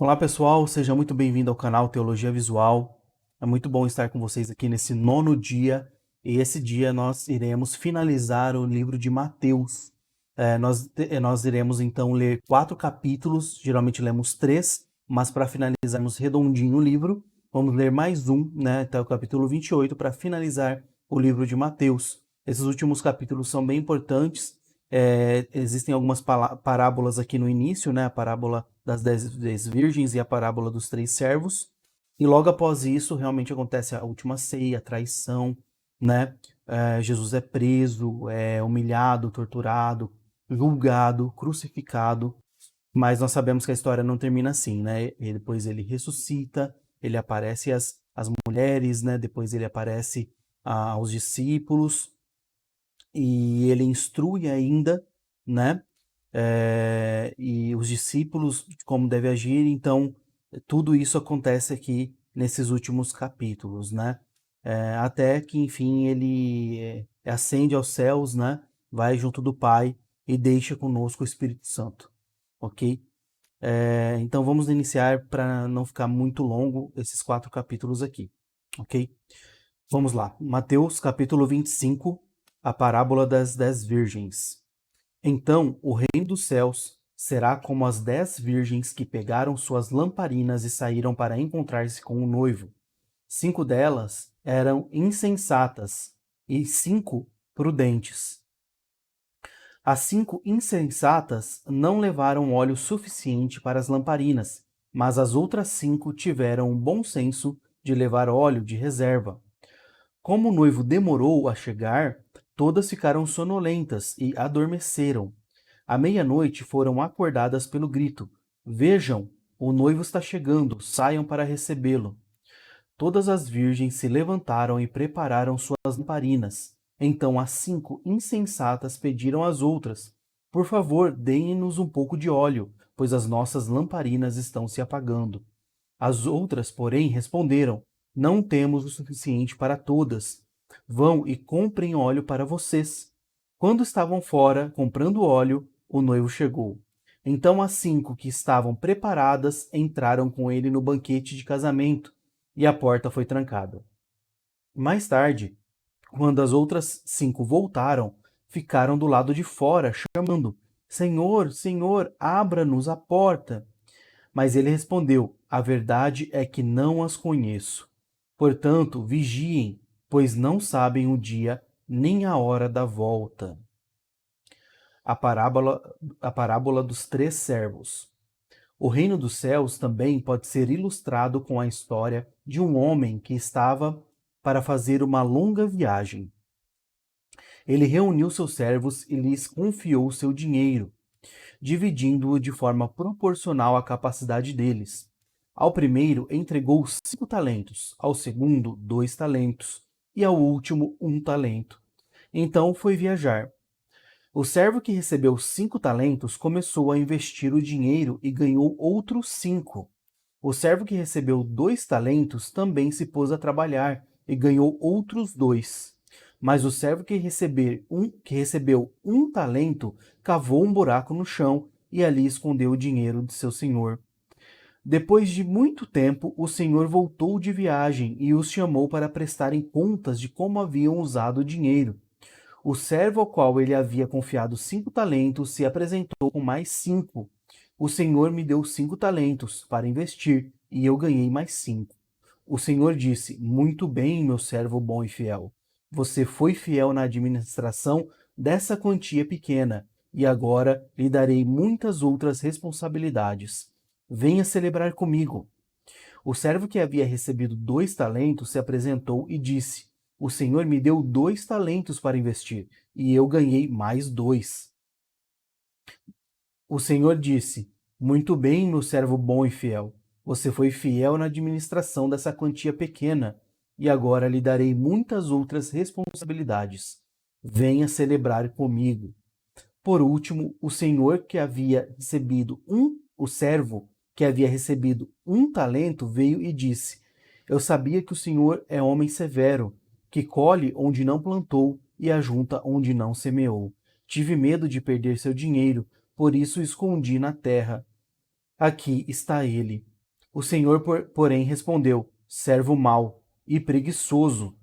Olá pessoal, seja muito bem-vindo ao canal Teologia Visual. É muito bom estar com vocês aqui nesse nono dia, e esse dia nós iremos finalizar o livro de Mateus. Nós iremos então ler 4 capítulos, geralmente lemos 3, mas para finalizarmos redondinho o livro, vamos ler mais um, né, até o capítulo 28, para finalizar o livro de Mateus. Esses últimos capítulos são bem importantes. Existem algumas parábolas aqui no início, né? A parábola das 10 virgens e a parábola dos 3 servos. E logo após isso, realmente acontece a última ceia, a traição, né? Jesus é preso, é humilhado, torturado, julgado, crucificado. Mas nós sabemos que a história não termina assim, né? E depois ele ressuscita, ele aparece às mulheres, né? Depois ele aparece aos discípulos e ele instrui ainda, né? E os discípulos como deve agir. Então, tudo isso acontece aqui nesses últimos capítulos, né? Até que, enfim, ele ascende aos céus, né? Vai junto do Pai e deixa conosco o Espírito Santo, ok? Então, vamos iniciar para não ficar muito longo esses 4 capítulos aqui, ok? Vamos lá. Mateus capítulo 25, a parábola das 10 virgens. Então o reino dos céus será como as 10 virgens que pegaram suas lamparinas e saíram para encontrar-se com o noivo. 5 delas eram insensatas e 5 prudentes. As 5 insensatas não levaram óleo suficiente para as lamparinas, mas as outras 5 tiveram o bom senso de levar óleo de reserva. Como o noivo demorou a chegar, todas ficaram sonolentas e adormeceram. À meia-noite foram acordadas pelo grito: Vejam, o noivo está chegando, saiam para recebê-lo. Todas as virgens se levantaram e prepararam suas lamparinas. Então as 5 insensatas pediram às outras: Por favor, deem-nos um pouco de óleo, pois as nossas lamparinas estão se apagando. As outras, porém, responderam: Não temos o suficiente para todas. Vão e comprem óleo para vocês. Quando estavam fora, comprando óleo, o noivo chegou. Então as 5 que estavam preparadas entraram com ele no banquete de casamento, e a porta foi trancada. Mais tarde, quando as outras 5 voltaram, ficaram do lado de fora, chamando: Senhor, Senhor, abra-nos a porta. Mas ele respondeu: A verdade é que não as conheço. Portanto, vigiem, pois não sabem o dia nem a hora da volta. A parábola, a parábola dos 3 servos. O reino dos céus também pode ser ilustrado com a história de um homem que estava para fazer uma longa viagem. Ele reuniu seus servos e lhes confiou seu dinheiro, dividindo-o de forma proporcional à capacidade deles. Ao primeiro entregou 5 talentos, ao segundo 2 talentos e ao último 1 talento. Então foi viajar. O servo que recebeu 5 talentos começou a investir o dinheiro e ganhou outros 5. O servo que recebeu 2 talentos também se pôs a trabalhar e ganhou outros 2. Mas o servo que recebeu 1 talento cavou um buraco no chão e ali escondeu o dinheiro de seu senhor. Depois de muito tempo, o senhor voltou de viagem e os chamou para prestarem contas de como haviam usado o dinheiro. O servo ao qual ele havia confiado 5 talentos se apresentou com mais 5. O senhor me deu 5 talentos para investir e eu ganhei mais 5. O senhor disse: Muito bem, meu servo bom e fiel. Você foi fiel na administração dessa quantia pequena e agora lhe darei muitas outras responsabilidades. Venha celebrar comigo. O servo que havia recebido 2 talentos se apresentou e disse: O senhor me deu 2 talentos para investir, e eu ganhei mais 2. O senhor disse: Muito bem, meu servo bom e fiel. Você foi fiel na administração dessa quantia pequena, e agora lhe darei muitas outras responsabilidades. Venha celebrar comigo. Por último, o servo que havia recebido 1 talento veio e disse: Eu sabia que o senhor é homem severo, que colhe onde não plantou e ajunta onde não semeou. Tive medo de perder seu dinheiro, por isso o escondi na terra. aqui está ele. O Senhor, porém, respondeu: servo mau e preguiçoso,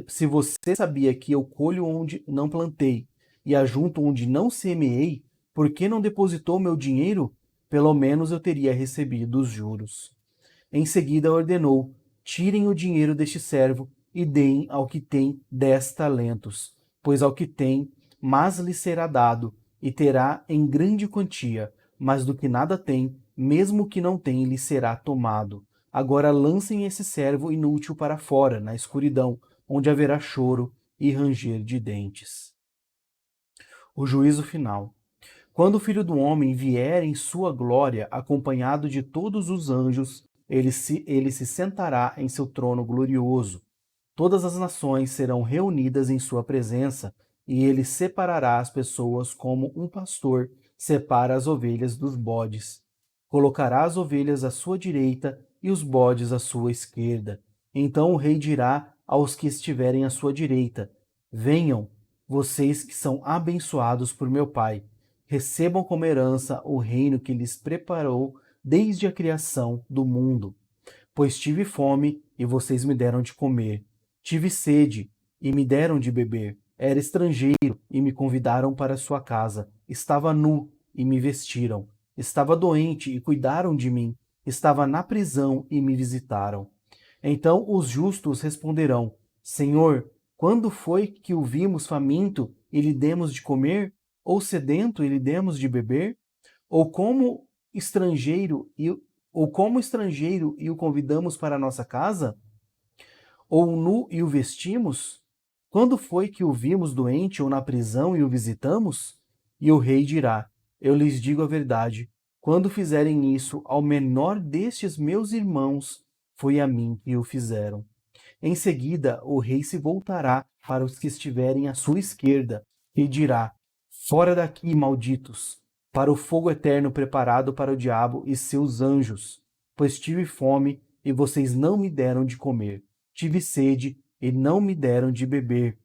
se você sabia que eu colho onde não plantei e ajunto onde não semeei, por que não depositou meu dinheiro? Pelo menos eu teria recebido os juros. Em seguida ordenou: tirem o dinheiro deste servo e deem ao que tem 10 talentos, pois ao que tem, mais lhe será dado, e terá em grande quantia, mas do que nada tem, mesmo que não tem, lhe será tomado. Agora lancem esse servo inútil para fora, na escuridão, onde haverá choro e ranger de dentes. O juízo final. Quando o Filho do Homem vier em sua glória, acompanhado de todos os anjos, ele se sentará em seu trono glorioso. Todas as nações serão reunidas em sua presença, e ele separará as pessoas como um pastor separa as ovelhas dos bodes. Colocará as ovelhas à sua direita e os bodes à sua esquerda. Então o rei dirá aos que estiverem à sua direita: venham, vocês que são abençoados por meu Pai, recebam como herança o reino que lhes preparou desde a criação do mundo. Pois tive fome e vocês me deram de comer. Tive sede e me deram de beber. Era estrangeiro e me convidaram para sua casa. Estava nu e me vestiram. Estava doente e cuidaram de mim. Estava na prisão e me visitaram. Então os justos responderão: Senhor, quando foi que o vimos faminto e lhe demos de comer? Ou sedento e lhe demos de beber? Ou como estrangeiro e o convidamos para a nossa casa? Ou nu e o vestimos? Quando foi que o vimos doente ou na prisão e o visitamos? E o rei dirá: eu lhes digo a verdade, quando fizerem isso ao menor destes meus irmãos, foi a mim que o fizeram. Em seguida, o rei se voltará para os que estiverem à sua esquerda e dirá: fora daqui, malditos, para o fogo eterno preparado para o diabo e seus anjos. Pois tive fome e vocês não me deram de comer. Tive sede e não me deram de beber.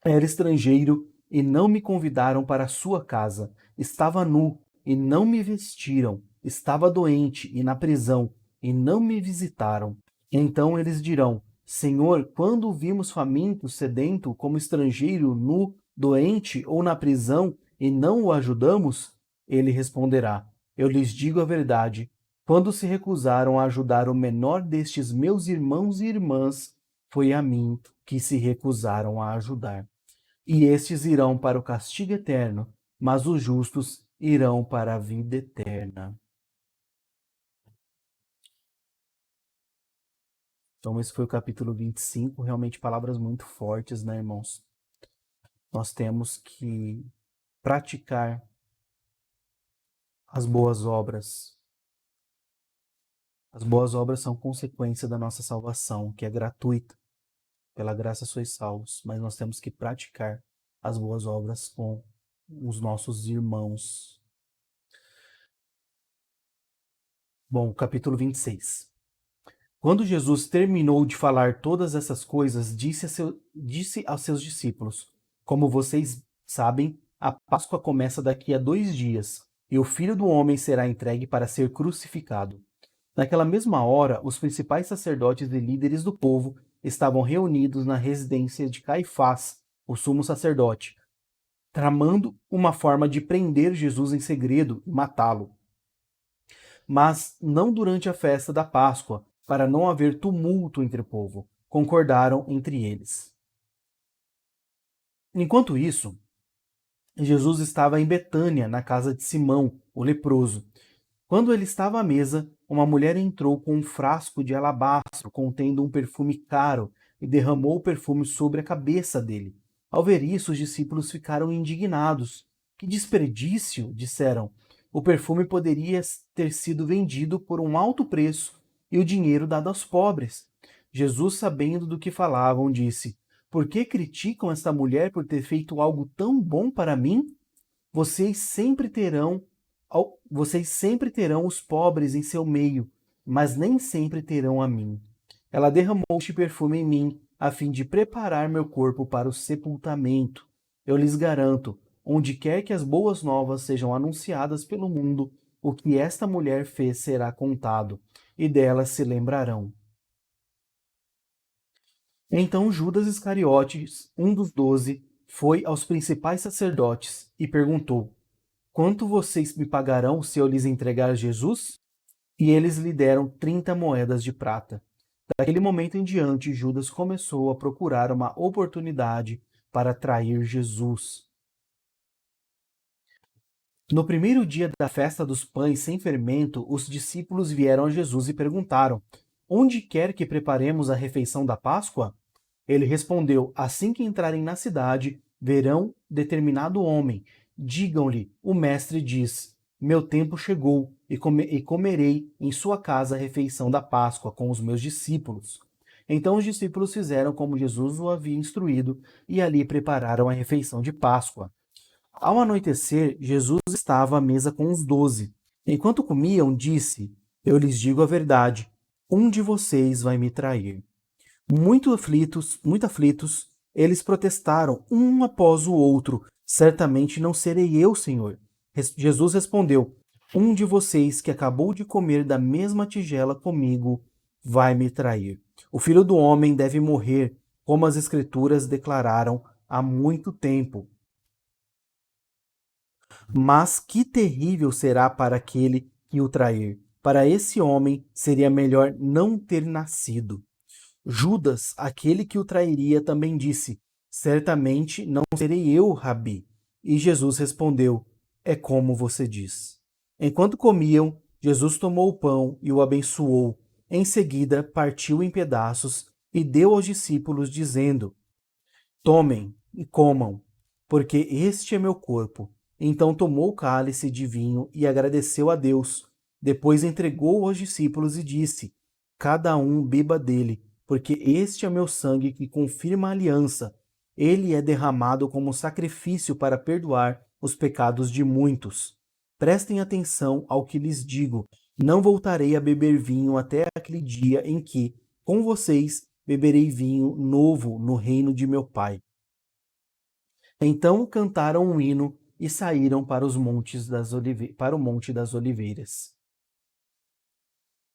Era estrangeiro e não me convidaram para a sua casa. Estava nu e não me vestiram. Estava doente e na prisão e não me visitaram. Então eles dirão: Senhor, quando o vimos faminto, sedento, como estrangeiro, nu, doente ou na prisão e não o ajudamos? Ele responderá: eu lhes digo a verdade. Quando se recusaram a ajudar o menor destes meus irmãos e irmãs, foi a mim que se recusaram a ajudar. E estes irão para o castigo eterno, mas os justos irão para a vida eterna. Então, esse foi o capítulo 25, realmente palavras muito fortes, né, irmãos? Nós temos que praticar as boas obras. As boas obras são consequência da nossa salvação, que é gratuita. Pela graça sois salvos, mas nós temos que praticar as boas obras com os nossos irmãos. Bom, capítulo 26. Quando Jesus terminou de falar todas essas coisas, disse aos seus discípulos: como vocês sabem, a Páscoa começa daqui a 2 dias, e o Filho do Homem será entregue para ser crucificado. Naquela mesma hora, os principais sacerdotes e líderes do povo estavam reunidos na residência de Caifás, o sumo sacerdote, tramando uma forma de prender Jesus em segredo e matá-lo. Mas não durante a festa da Páscoa, para não haver tumulto entre o povo. Concordaram entre eles. Enquanto isso, Jesus estava em Betânia, na casa de Simão, o leproso. Quando ele estava à mesa, uma mulher entrou com um frasco de alabastro contendo um perfume caro e derramou o perfume sobre a cabeça dele. Ao ver isso, os discípulos ficaram indignados. Que desperdício, disseram. O perfume poderia ter sido vendido por um alto preço e o dinheiro dado aos pobres. Jesus, sabendo do que falavam, disse: por que criticam esta mulher por ter feito algo tão bom para mim? Vocês sempre terão vocês sempre terão os pobres em seu meio, mas nem sempre terão a mim. Ela derramou este perfume em mim, a fim de preparar meu corpo para o sepultamento. Eu lhes garanto, onde quer que as boas novas sejam anunciadas pelo mundo, o que esta mulher fez será contado, e dela se lembrarão. Então Judas Iscariotes, um dos 12, foi aos principais sacerdotes e perguntou: Quanto vocês me pagarão se eu lhes entregar Jesus? E eles lhe deram 30 moedas de prata. Daquele momento em diante, Judas começou a procurar uma oportunidade para trair Jesus. No primeiro dia da festa dos pães sem fermento, os discípulos vieram a Jesus e perguntaram: Onde quer que preparemos a refeição da Páscoa? Ele respondeu: Assim que entrarem na cidade, verão determinado homem. Digam-lhe: O mestre diz: Meu tempo chegou e comerei em sua casa a refeição da Páscoa com os meus discípulos. Então os discípulos fizeram como Jesus o havia instruído e ali prepararam a refeição de Páscoa. Ao anoitecer, Jesus estava à mesa com os 12. Enquanto comiam, disse: Eu lhes digo a verdade, um de vocês vai me trair. Muito aflitos, eles protestaram um após o outro: Certamente não serei eu, Senhor. Jesus respondeu: Um de vocês que acabou de comer da mesma tigela comigo vai me trair. O Filho do Homem deve morrer, como as Escrituras declararam há muito tempo. Mas que terrível será para aquele que o trair. Para esse homem seria melhor não ter nascido. Judas, aquele que o trairia, também disse: Certamente não serei eu, Rabi. E Jesus respondeu: É como você diz. Enquanto comiam, Jesus tomou o pão e o abençoou. Em seguida, partiu em pedaços e deu aos discípulos, dizendo: Tomem e comam, porque este é meu corpo. Então tomou o cálice de vinho e agradeceu a Deus. Depois entregou aos discípulos e disse: Cada um beba dele, porque este é meu sangue que confirma a aliança. Ele é derramado como sacrifício para perdoar os pecados de muitos. Prestem atenção ao que lhes digo: não voltarei a beber vinho até aquele dia em que, com vocês, beberei vinho novo no reino de meu Pai. Então cantaram um hino e saíram para o Monte das Oliveiras.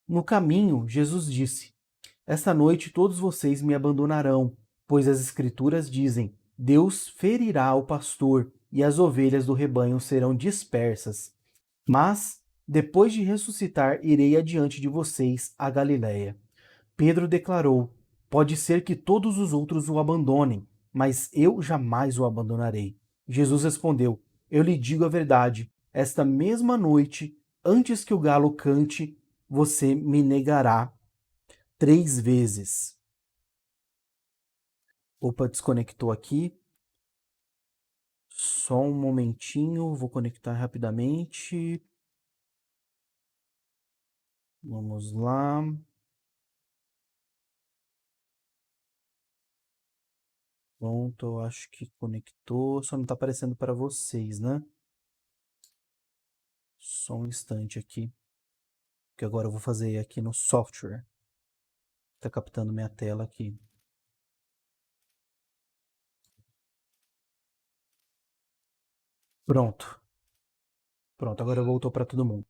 No caminho, Jesus disse: Esta noite todos vocês me abandonarão, pois as Escrituras dizem: Deus ferirá o pastor e as ovelhas do rebanho serão dispersas. Mas, depois de ressuscitar, irei adiante de vocês à Galiléia. Pedro declarou: Pode ser que todos os outros o abandonem, mas eu jamais o abandonarei. Jesus respondeu: Eu lhe digo a verdade. Esta mesma noite, antes que o galo cante, você me negará 3 vezes. Opa, desconectou aqui. Só um momentinho, vou conectar rapidamente. Vamos lá. Pronto, eu acho que conectou, só não está aparecendo para vocês, né? Só um instante aqui, que agora eu vou fazer aqui no software. Está captando minha tela aqui. Pronto. Pronto, agora voltou para todo mundo.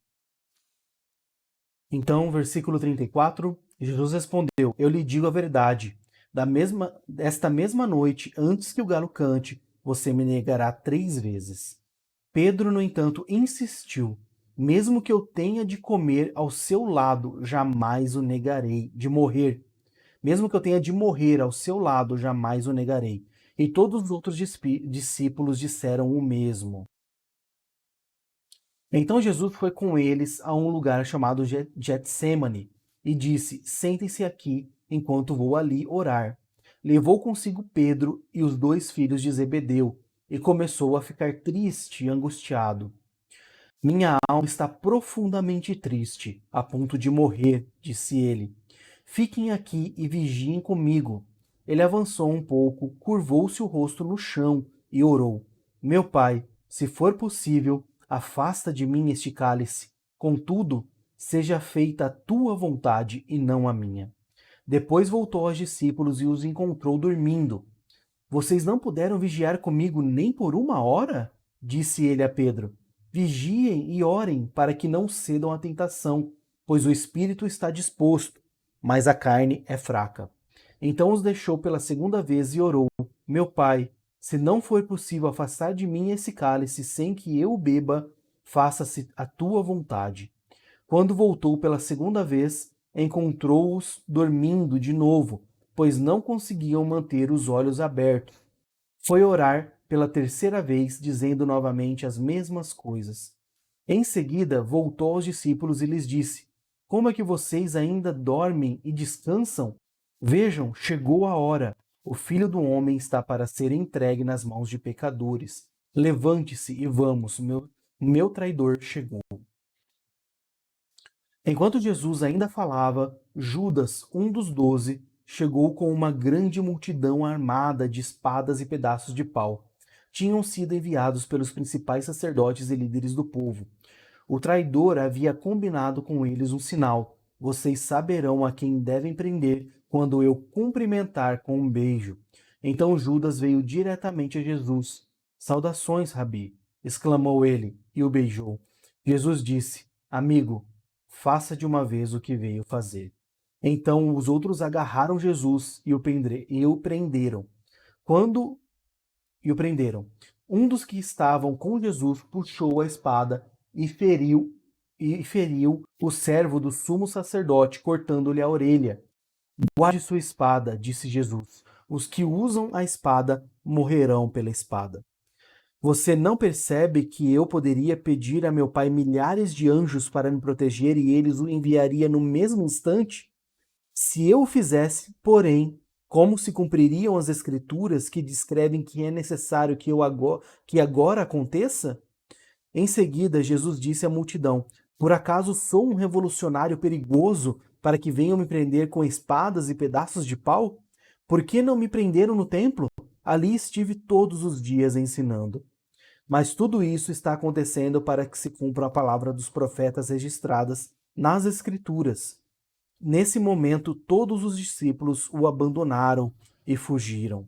Então, versículo 34, Jesus respondeu: Eu lhe digo a verdade. Esta mesma noite, antes que o galo cante, você me negará 3 vezes. Pedro, no entanto, insistiu: Mesmo que eu tenha de comer ao seu lado, jamais o negarei. De morrer. Mesmo que eu tenha de morrer ao seu lado, jamais o negarei. E todos os outros discípulos disseram o mesmo. Então Jesus foi com eles a um lugar chamado Getsemane e disse: Sentem-se aqui enquanto vou ali orar. Levou consigo Pedro e os 2 filhos de Zebedeu e começou a ficar triste e angustiado. Minha alma está profundamente triste, a ponto de morrer, disse ele. Fiquem aqui e vigiem comigo. Ele avançou um pouco, curvou-se o rosto no chão e orou: Meu pai, se for possível, afasta de mim este cálice. Contudo, seja feita a tua vontade e não a minha. Depois voltou aos discípulos e os encontrou dormindo. Vocês não puderam vigiar comigo nem por 1 hora? Disse ele a Pedro. Vigiem e orem para que não cedam à tentação, pois o espírito está disposto, mas a carne é fraca. Então os deixou pela segunda vez e orou: Meu pai, se não for possível afastar de mim esse cálice sem que eu o beba, faça-se a tua vontade. Quando voltou pela segunda vez, encontrou-os dormindo de novo, pois não conseguiam manter os olhos abertos. Foi orar pela terceira vez, dizendo novamente as mesmas coisas. Em seguida, voltou aos discípulos e lhes disse: Como é que vocês ainda dormem e descansam? Vejam, chegou a hora. O Filho do Homem está para ser entregue nas mãos de pecadores. Levante-se e vamos, meu traidor chegou. Enquanto Jesus ainda falava, Judas, um dos 12, chegou com uma grande multidão armada de espadas e pedaços de pau. Tinham sido enviados pelos principais sacerdotes e líderes do povo. O traidor havia combinado com eles um sinal: vocês saberão a quem devem prender quando eu cumprimentar com um beijo. Então Judas veio diretamente a Jesus. Saudações, Rabi! Exclamou ele e o beijou. Jesus disse: Amigo, faça de uma vez o que veio fazer. Então os outros agarraram Jesus e o prenderam. Quando o prenderam, um dos que estavam com Jesus puxou a espada e feriu o servo do sumo sacerdote, cortando-lhe a orelha. Guarde sua espada, disse Jesus. Os que usam a espada morrerão pela espada. Você não percebe que eu poderia pedir a meu pai milhares de anjos para me proteger e eles o enviaria no mesmo instante? Se eu o fizesse, porém, como se cumpririam as escrituras que descrevem que é necessário que agora aconteça? Em seguida, Jesus disse à multidão: Por acaso sou um revolucionário perigoso para que venham me prender com espadas e pedaços de pau? Por que não me prenderam no templo? Ali estive todos os dias ensinando. Mas tudo isso está acontecendo para que se cumpra a palavra dos profetas registradas nas Escrituras. Nesse momento, todos os discípulos o abandonaram e fugiram.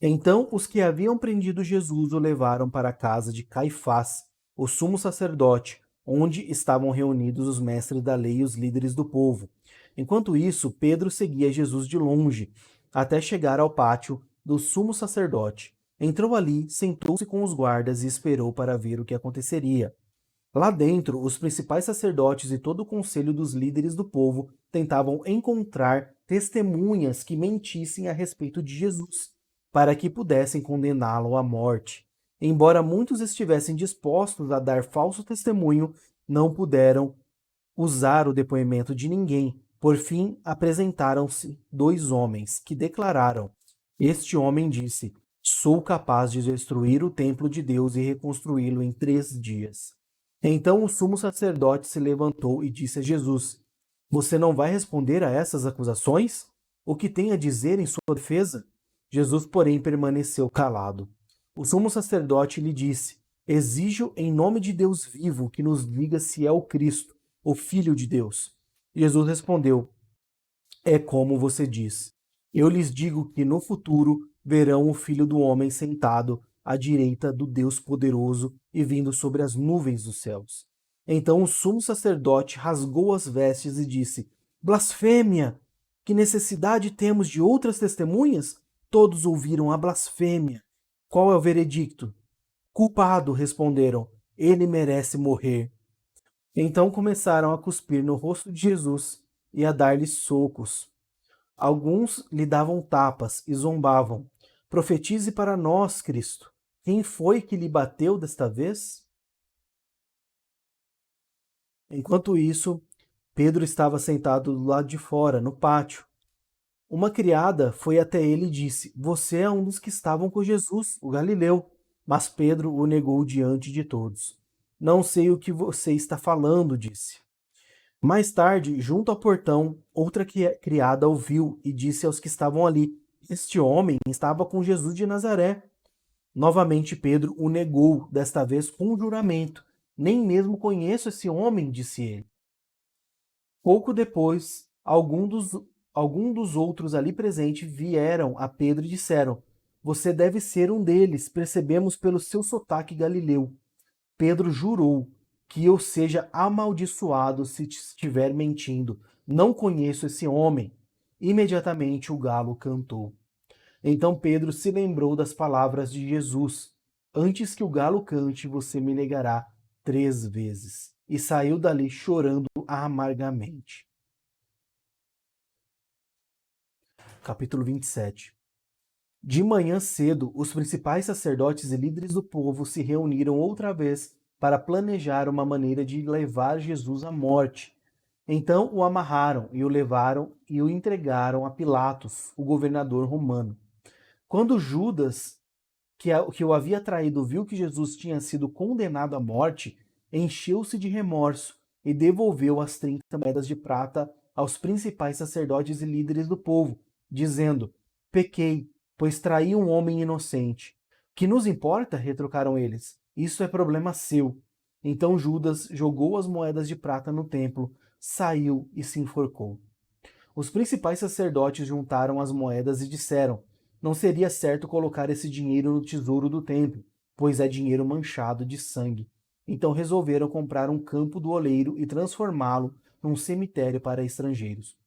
Então, os que haviam prendido Jesus o levaram para a casa de Caifás, o sumo sacerdote, onde estavam reunidos os mestres da lei e os líderes do povo. Enquanto isso, Pedro seguia Jesus de longe, até chegar ao pátio do sumo sacerdote. Entrou ali, sentou-se com os guardas e esperou para ver o que aconteceria. Lá dentro, os principais sacerdotes e todo o conselho dos líderes do povo tentavam encontrar testemunhas que mentissem a respeito de Jesus, para que pudessem condená-lo à morte. Embora muitos estivessem dispostos a dar falso testemunho, não puderam usar o depoimento de ninguém. Por fim, apresentaram-se dois homens que declararam: Este homem disse: Sou capaz de destruir o templo de Deus e reconstruí-lo em 3 dias. Então o sumo sacerdote se levantou e disse a Jesus: Você não vai responder a essas acusações? O que tem a dizer em sua defesa? Jesus, porém, permaneceu calado. O sumo sacerdote lhe disse: Exijo em nome de Deus vivo que nos diga se é o Cristo, o Filho de Deus. Jesus respondeu: É como você diz. Eu lhes digo que no futuro verão o Filho do Homem sentado à direita do Deus poderoso e vindo sobre as nuvens dos céus. Então o sumo sacerdote rasgou as vestes e disse: Blasfêmia! Que necessidade temos de outras testemunhas? Todos ouviram a blasfêmia. Qual é o veredicto? Culpado, responderam. Ele merece morrer. Então começaram a cuspir no rosto de Jesus e a dar-lhe socos. Alguns lhe davam tapas e zombavam. Profetize para nós, Cristo. Quem foi que lhe bateu desta vez? Enquanto isso, Pedro estava sentado do lado de fora, no pátio. Uma criada foi até ele e disse: Você é um dos que estavam com Jesus, o Galileu. Mas Pedro o negou diante de todos. Não sei o que você está falando, disse. Mais tarde, junto ao portão, outra criada ouviu e disse aos que estavam ali: Este homem estava com Jesus de Nazaré. Novamente Pedro o negou, desta vez com um juramento. Nem mesmo conheço esse homem, disse ele. Pouco depois, alguns dos outros ali presentes vieram a Pedro e disseram: você deve ser um deles, percebemos pelo seu sotaque galileu. Pedro jurou que eu seja amaldiçoado se estiver mentindo. Não conheço esse homem. Imediatamente o galo cantou. Então Pedro se lembrou das palavras de Jesus: Antes que o galo cante, você me negará 3 vezes. E saiu dali chorando amargamente. Capítulo 27. De manhã cedo, os principais sacerdotes e líderes do povo se reuniram outra vez para planejar uma maneira de levar Jesus à morte. Então o amarraram e o levaram e o entregaram a Pilatos, o governador romano. Quando Judas, que o havia traído, viu que Jesus tinha sido condenado à morte, encheu-se de remorso e devolveu as 30 moedas de prata aos principais sacerdotes e líderes do povo, dizendo: Pequei, pois traí um homem inocente. Que nos importa? Retrucaram eles. Isso é problema seu. Então Judas jogou as moedas de prata no templo, saiu e se enforcou. Os principais sacerdotes juntaram as moedas e disseram: Não seria certo colocar esse dinheiro no tesouro do templo, pois é dinheiro manchado de sangue. Então resolveram comprar um campo do oleiro e transformá-lo num cemitério para estrangeiros.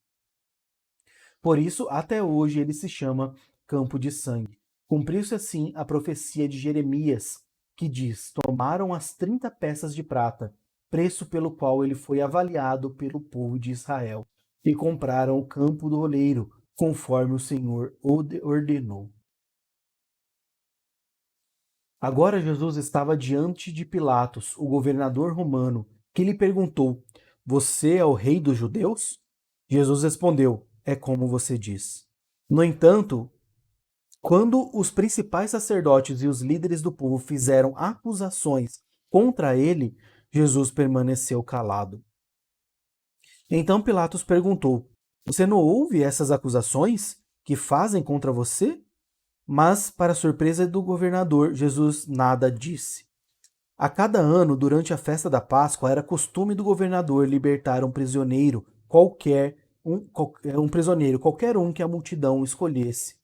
Por isso, até hoje ele se chama Campo de Sangue. Cumpriu-se assim a profecia de Jeremias, que diz: Tomaram as 30 peças de prata, preço pelo qual ele foi avaliado pelo povo de Israel, e compraram o campo do oleiro, conforme o Senhor ordenou. Agora Jesus estava diante de Pilatos, o governador romano, que lhe perguntou: Você é o rei dos judeus? Jesus respondeu: É como você diz. No entanto, quando os principais sacerdotes e os líderes do povo fizeram acusações contra ele, Jesus permaneceu calado. Então Pilatos perguntou: Você não ouve essas acusações que fazem contra você? Mas, para surpresa do governador, Jesus nada disse. A cada ano, durante a festa da Páscoa, era costume do governador libertar um prisioneiro qualquer um que a multidão escolhesse.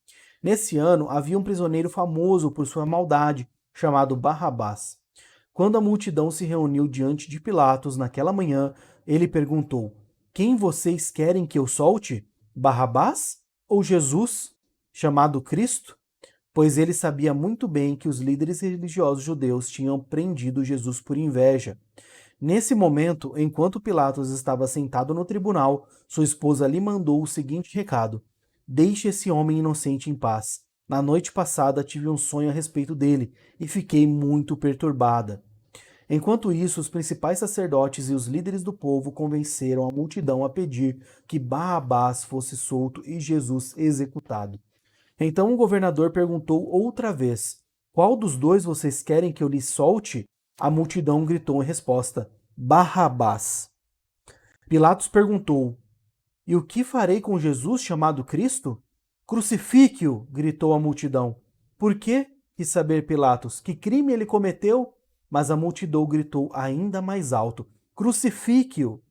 Nesse ano, havia um prisioneiro famoso por sua maldade, chamado Barrabás. Quando a multidão se reuniu diante de Pilatos naquela manhã, ele perguntou: Quem vocês querem que eu solte? Barrabás ou Jesus, chamado Cristo? Pois ele sabia muito bem que os líderes religiosos judeus tinham prendido Jesus por inveja. Nesse momento, enquanto Pilatos estava sentado no tribunal, sua esposa lhe mandou o seguinte recado: Deixe esse homem inocente em paz. Na noite passada tive um sonho a respeito dele e fiquei muito perturbada. Enquanto isso, os principais sacerdotes e os líderes do povo convenceram a multidão a pedir que Barrabás fosse solto e Jesus executado. Então o governador perguntou outra vez: Qual dos dois vocês querem que eu lhe solte? A multidão gritou em resposta: Barrabás. Pilatos perguntou: E o que farei com Jesus chamado Cristo? Crucifique-o! Gritou a multidão. Por quê? Quis saber Pilatos. Que crime ele cometeu? Mas a multidão gritou ainda mais alto: Crucifique-o!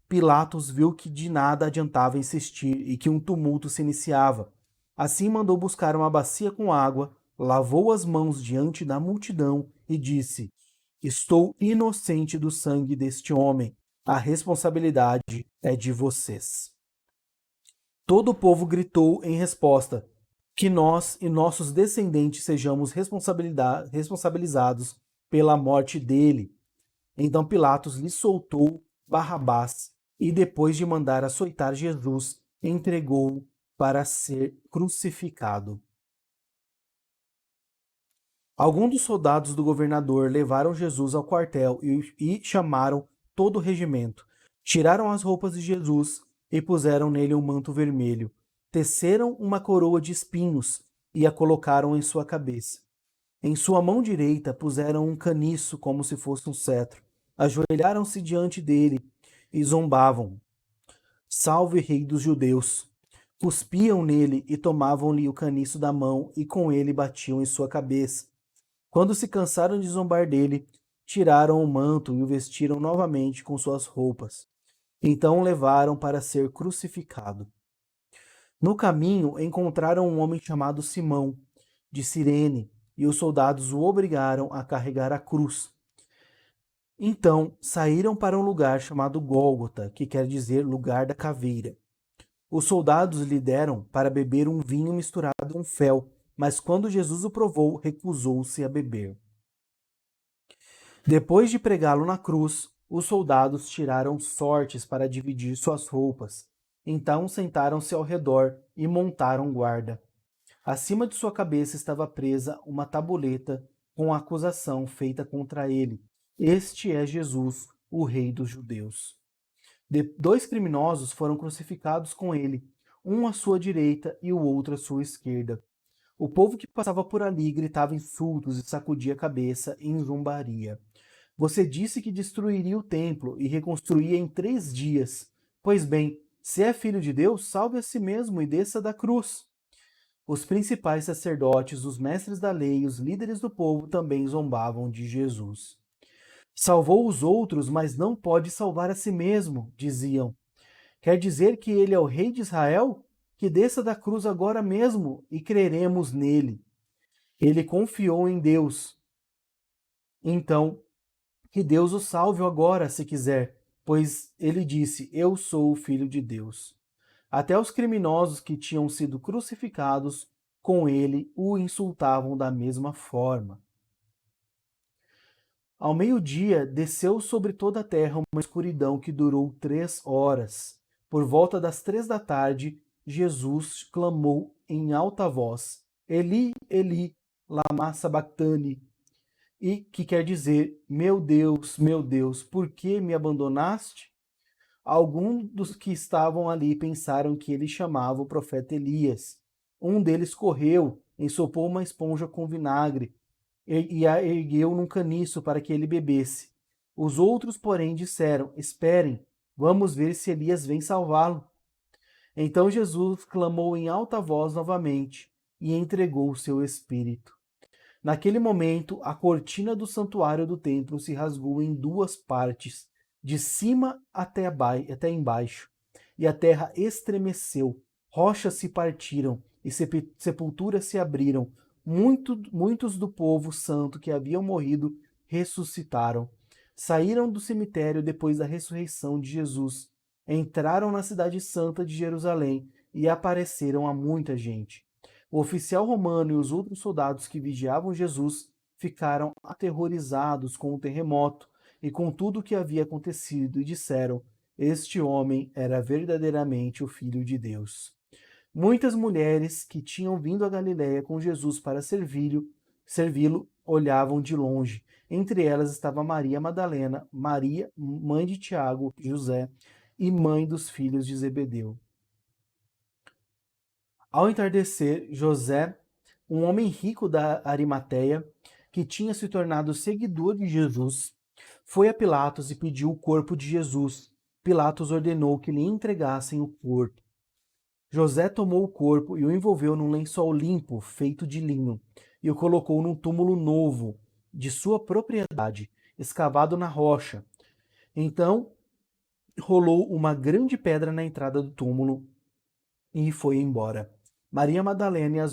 Pilatos viu que de nada adiantava insistir e que um tumulto se iniciava. Assim mandou buscar uma bacia com água, lavou as mãos diante da multidão e disse: Estou inocente do sangue deste homem. A responsabilidade é de vocês. Todo o povo gritou em resposta: Que nós e nossos descendentes sejamos responsabilizados pela morte dele. Então Pilatos lhe soltou Barrabás e, depois de mandar açoitar Jesus, entregou-o para ser crucificado. Alguns dos soldados do governador levaram Jesus ao quartel e chamaram todo o regimento. Tiraram as roupas de Jesus e puseram nele um manto vermelho. Teceram uma coroa de espinhos e a colocaram em sua cabeça. Em sua mão direita puseram um caniço como se fosse um cetro. Ajoelharam-se diante dele e zombavam: Salve, Rei dos Judeus! Cuspiam nele e tomavam-lhe o caniço da mão e com ele batiam em sua cabeça. Quando se cansaram de zombar dele, tiraram o manto e o vestiram novamente com suas roupas. Então o levaram para ser crucificado. No caminho encontraram um homem chamado Simão, de Cirene, e os soldados o obrigaram a carregar a cruz. Então saíram para um lugar chamado Gólgota, que quer dizer lugar da caveira. Os soldados lhe deram para beber um vinho misturado com fel, mas quando Jesus o provou, recusou-se a beber. Depois de pregá-lo na cruz, os soldados tiraram sortes para dividir suas roupas. Então sentaram-se ao redor e montaram guarda. Acima de sua cabeça estava presa uma tabuleta com a acusação feita contra ele. Este é Jesus, o Rei dos Judeus. Dois criminosos foram crucificados com ele, um à sua direita e o outro à sua esquerda. O povo que passava por ali gritava insultos e sacudia a cabeça em zombaria. Você disse que destruiria o templo e reconstruiria em 3 dias. Pois bem, se é filho de Deus, salve a si mesmo e desça da cruz. Os principais sacerdotes, os mestres da lei e os líderes do povo também zombavam de Jesus. Salvou os outros, mas não pode salvar a si mesmo, diziam. Quer dizer que ele é o rei de Israel? Que desça da cruz agora mesmo e creremos nele. Ele confiou em Deus. Então, que Deus o salve agora, se quiser, pois ele disse: Eu sou o Filho de Deus. Até os criminosos que tinham sido crucificados com ele o insultavam da mesma forma. Ao meio-dia, desceu sobre toda a terra uma escuridão que durou 3 horas. Por volta das 3 da tarde, Jesus clamou em alta voz: Eli, Eli, lama sabachthani, e que quer dizer: meu Deus, por que me abandonaste? Alguns dos que estavam ali pensaram que ele chamava o profeta Elias. Um deles correu, ensopou uma esponja com vinagre e a ergueu num caniço para que ele bebesse. Os outros, porém, disseram: Esperem, vamos ver se Elias vem salvá-lo. Então Jesus clamou em alta voz novamente e entregou o seu espírito. Naquele momento, a cortina do santuário do templo se rasgou em 2 partes, de cima até embaixo, e a terra estremeceu, rochas se partiram e sepulturas se abriram. Muitos do povo santo que haviam morrido ressuscitaram. Saíram do cemitério depois da ressurreição de Jesus, entraram na cidade santa de Jerusalém e apareceram a muita gente. O oficial romano e os outros soldados que vigiavam Jesus ficaram aterrorizados com o terremoto e com tudo o que havia acontecido e disseram: Este homem era verdadeiramente o Filho de Deus. Muitas mulheres que tinham vindo a Galiléia com Jesus para servi-lo olhavam de longe. Entre elas estava Maria Madalena, Maria, mãe de Tiago, José, e mãe dos filhos de Zebedeu. Ao entardecer, José, um homem rico da Arimateia, que tinha se tornado seguidor de Jesus, foi a Pilatos e pediu o corpo de Jesus. Pilatos ordenou que lhe entregassem o corpo. José tomou o corpo e o envolveu num lençol limpo, feito de linho, e o colocou num túmulo novo, de sua propriedade, escavado na rocha. Então, rolou uma grande pedra na entrada do túmulo e foi embora. Maria Madalena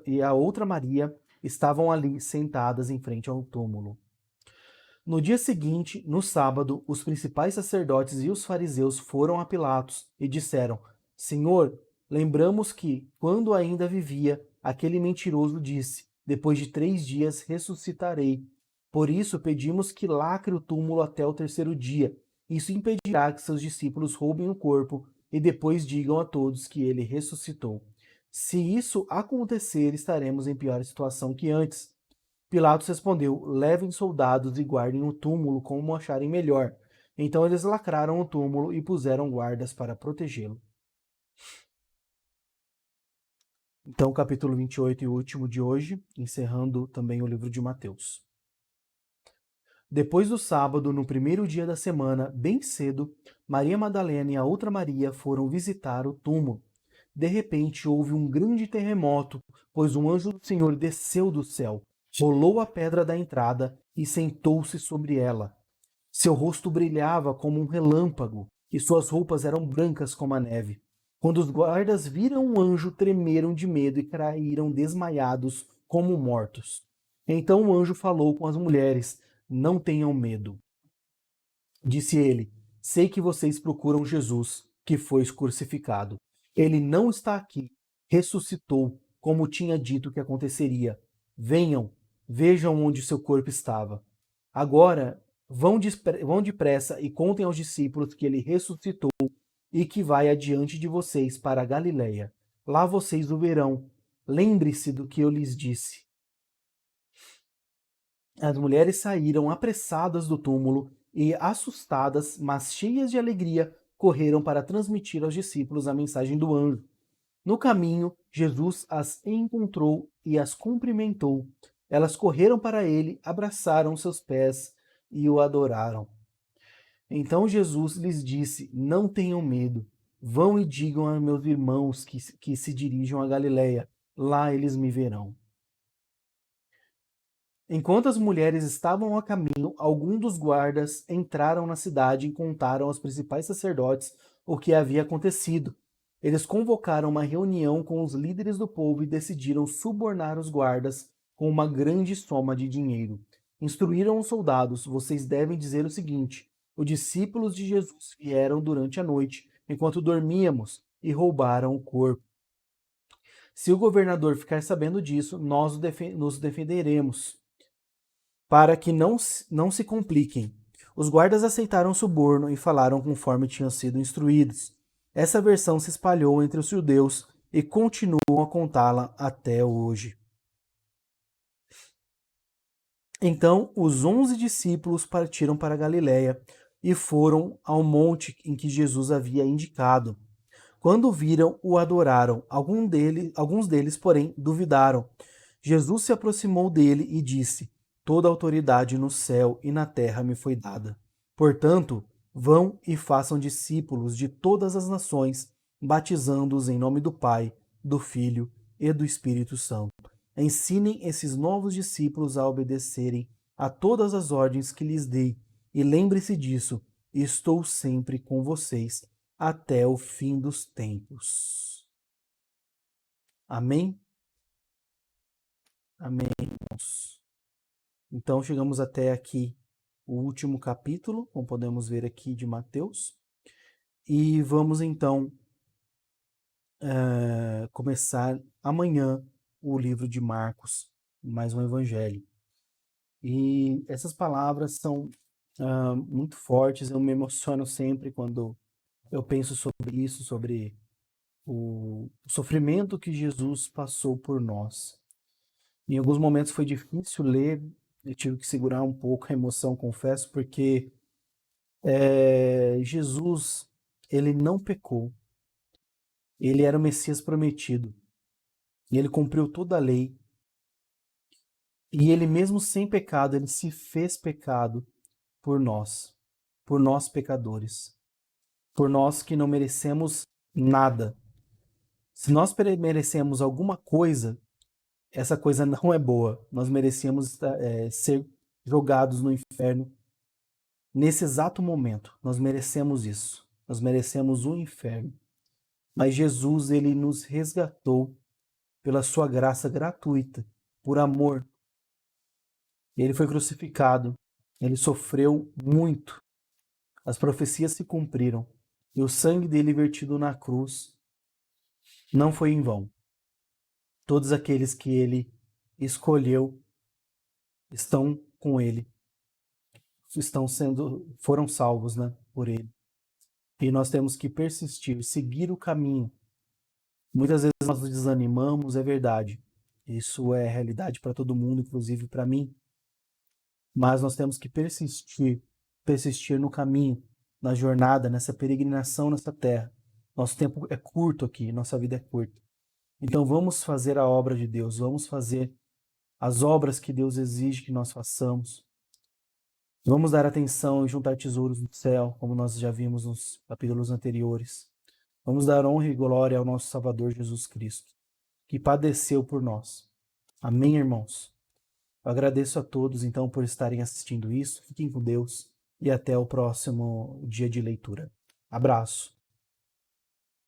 e a outra Maria estavam ali sentadas em frente ao túmulo. No dia seguinte, no sábado, os principais sacerdotes e os fariseus foram a Pilatos e disseram: Senhor, lembramos que, quando ainda vivia, aquele mentiroso disse: Depois de 3 dias ressuscitarei. Por isso pedimos que lacre o túmulo até o 3º dia. Isso impedirá que seus discípulos roubem o corpo e depois digam a todos que ele ressuscitou. Se isso acontecer, estaremos em pior situação que antes. Pilatos respondeu: Levem soldados e guardem o túmulo como acharem melhor. Então eles lacraram o túmulo e puseram guardas para protegê-lo. Então, o capítulo 28 e o último de hoje, encerrando também o livro de Mateus. Depois do sábado, no 1º dia da semana, bem cedo, Maria Madalena e a outra Maria foram visitar o túmulo. De repente, houve um grande terremoto, pois um anjo do Senhor desceu do céu, rolou a pedra da entrada e sentou-se sobre ela. Seu rosto brilhava como um relâmpago e suas roupas eram brancas como a neve. Quando os guardas viram o anjo, tremeram de medo e caíram desmaiados como mortos. Então o anjo falou com as mulheres: não tenham medo. Disse ele: sei que vocês procuram Jesus, que foi crucificado. Ele não está aqui, ressuscitou, como tinha dito que aconteceria. Venham, vejam onde seu corpo estava. Agora vão depressa e contem aos discípulos que ele ressuscitou e que vai adiante de vocês para a Galiléia. Lá vocês o verão. Lembre-se do que eu lhes disse. As mulheres saíram apressadas do túmulo e, assustadas, mas cheias de alegria, correram para transmitir aos discípulos a mensagem do anjo. No caminho, Jesus as encontrou e as cumprimentou. Elas correram para ele, abraçaram seus pés e o adoraram. Então Jesus lhes disse: não tenham medo. Vão e digam a meus irmãos que se dirijam a Galiléia. Lá eles me verão. Enquanto as mulheres estavam a caminho, alguns dos guardas entraram na cidade e contaram aos principais sacerdotes o que havia acontecido. Eles convocaram uma reunião com os líderes do povo e decidiram subornar os guardas com uma grande soma de dinheiro. Instruíram os soldados: vocês devem dizer o seguinte: os discípulos de Jesus vieram durante a noite, enquanto dormíamos, e roubaram o corpo. Se o governador ficar sabendo disso, nós nos defenderemos, para que não se compliquem. Os guardas aceitaram o suborno e falaram conforme tinham sido instruídos. Essa versão se espalhou entre os judeus e continuam a contá-la até hoje. Então os 11 discípulos partiram para Galiléia e foram ao monte em que Jesus havia indicado. Quando o viram, o adoraram. Alguns deles, porém, duvidaram. Jesus se aproximou dele e disse: toda autoridade no céu e na terra me foi dada. Portanto, vão e façam discípulos de todas as nações, batizando-os em nome do Pai, do Filho e do Espírito Santo. Ensinem esses novos discípulos a obedecerem a todas as ordens que lhes dei, e lembre-se disso: estou sempre com vocês até o fim dos tempos. Amém? Amém, irmãos. Então chegamos até aqui o último capítulo, como podemos ver aqui, de Mateus. E vamos então começar amanhã o livro de Marcos, mais um evangelho. E essas palavras são muito fortes, eu me emociono sempre quando eu penso sobre isso, sobre o sofrimento que Jesus passou por nós. Em alguns momentos foi difícil ler, eu tive que segurar um pouco a emoção, confesso, porque Jesus, ele não pecou. Ele era o Messias prometido. E ele cumpriu toda a lei. E ele mesmo sem pecado, ele se fez pecado por nós pecadores, por nós que não merecemos nada. Se nós merecemos alguma coisa, essa coisa não é boa. Nós merecemos ser jogados no inferno nesse exato momento. Nós merecemos isso. Nós merecemos o inferno. Mas Jesus, ele nos resgatou pela sua graça gratuita, por amor. Ele foi crucificado. Ele sofreu muito. As profecias se cumpriram. E o sangue dele vertido na cruz não foi em vão. Todos aqueles que ele escolheu estão com ele, foram salvos, né, por ele. E nós temos que persistir, seguir o caminho. Muitas vezes nós nos desanimamos, é verdade. Isso é realidade para todo mundo, inclusive para mim. Mas nós temos que persistir no caminho, na jornada, nessa peregrinação nessa terra. Nosso tempo é curto aqui, nossa vida é curta. Então vamos fazer a obra de Deus, vamos fazer as obras que Deus exige que nós façamos. Vamos dar atenção e juntar tesouros no céu, como nós já vimos nos capítulos anteriores. Vamos dar honra e glória ao nosso Salvador Jesus Cristo, que padeceu por nós. Amém, irmãos? Eu agradeço a todos, então, por estarem assistindo isso. Fiquem com Deus e até o próximo dia de leitura. Abraço.